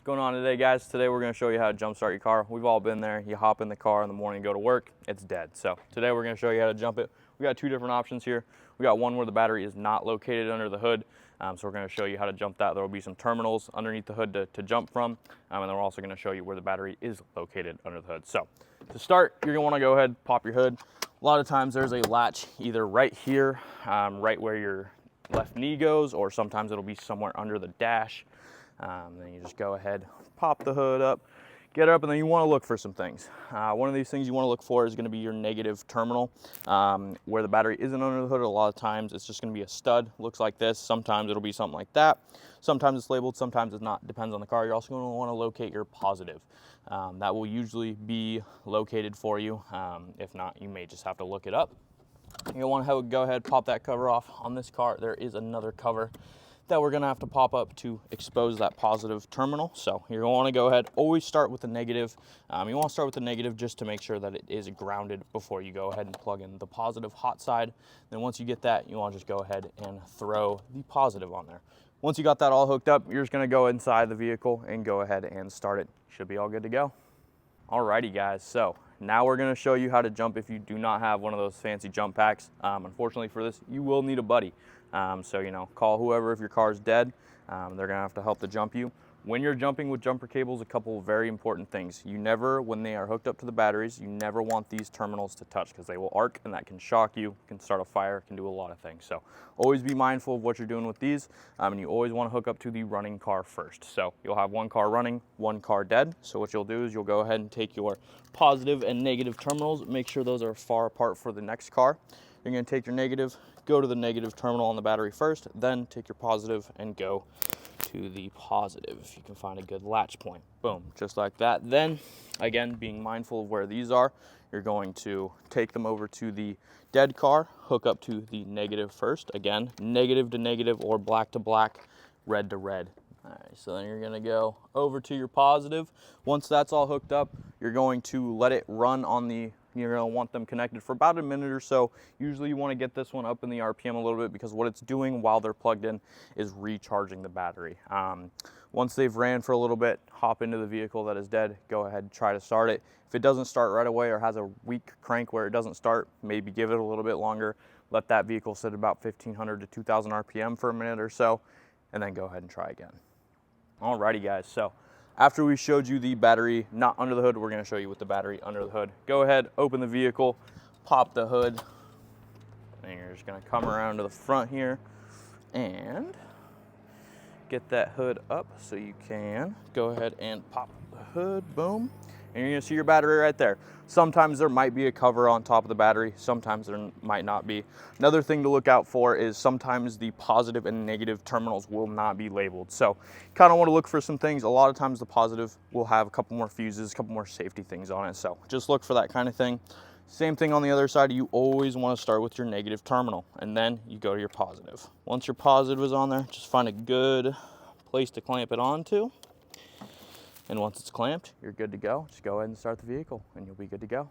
going on today, guys? Today we're going to show you how to jumpstart your car. We've all been there. You hop in the car in the morning, go to work, it's dead. So today we're going to show you how to jump it. We got two different options here. We got one where the battery is not located under the hood. So we're going to show you how to jump that. There will be some terminals underneath the hood to jump from. And then we're also going to show you where the battery is located under the hood. So to start, you're going to want to go ahead, pop your hood. A lot of times there's a latch either right here, right where your left knee goes, or sometimes it'll be somewhere under the dash. Then you just go ahead, pop the hood up, get up, and then you want to look for some things. One of these things you want to look for is going to be your negative terminal. Where the battery isn't under the hood, a lot of times it's just going to be a stud, looks like this. Sometimes it'll be something like that. Sometimes it's labeled, sometimes it's not, depends on the car. You're also going to want to locate your positive. That will usually be located for you. If not, you may just have to look it up. You'll want to go ahead, pop that cover off. On this car, there is another cover that we're going to have to pop up to expose that positive terminal. So you're going to want to go ahead, always start with the negative. You want to start with the negative just to make sure that it is grounded before you go ahead and plug in the positive hot side. Then once you get that, you want to just go ahead and throw the positive on there. Once you got that all hooked up, you're just going to go inside the vehicle and go ahead and start it. Should be all good to go. Alrighty guys, so now we're going to show you how to jump if you do not have one of those fancy jump packs. Unfortunately for this, you will need a buddy. So, you know, call whoever if your car's dead. They're going to have to help to jump you. When you're jumping with jumper cables, a couple of very important things. You never, when they are hooked up to the batteries, you never want these terminals to touch because they will arc and that can shock you, can start a fire, can do a lot of things. So always be mindful of what you're doing with these. And you always want to hook up to the running car first. So you'll have one car running, one car dead. So what you'll do is you'll go ahead and take your positive and negative terminals, make sure those are far apart for the next car. You're going to take your negative, go to the negative terminal on the battery first, then take your positive and go to the positive if you can find a good latch point. Boom, just like that. Then again, being mindful of where these are, you're going to take them over to the dead car, hook up to the negative first. Again, negative to negative or black to black, red to red. All right, so then you're gonna go over to your positive. Once that's all hooked up, you're going to let it run on the, you're gonna want them connected for about a minute or so. Usually you wanna get this one up in the RPM a little bit because what it's doing while they're plugged in is recharging the battery. Once they've ran for a little bit, hop into the vehicle that is dead, go ahead and try to start it. If it doesn't start right away or has a weak crank where it doesn't start, maybe give it a little bit longer. Let that vehicle sit about 1500 to 2000 RPM for a minute or so, and then go ahead and try again. Alrighty guys, so after we showed you the battery not under the hood, we're going to show you with the battery under the hood. Go ahead, open the vehicle, pop the hood, and you're just going to come around to the front here and get that hood up so you can go ahead and pop the hood, boom, and you're going to see your battery right there. Sometimes there might be a cover on top of the battery, sometimes there might not be. Another thing to look out for is sometimes the positive and negative terminals will not be labeled. So kind of want to look for some things. A lot of times the positive will have a couple more fuses, a couple more safety things on it. So just look for that kind of thing. Same thing on the other side, you always want to start with your negative terminal and then you go to your positive. Once your positive is on there, just find a good place to clamp it onto. And once it's clamped, you're good to go. Just go ahead and start the vehicle and you'll be good to go.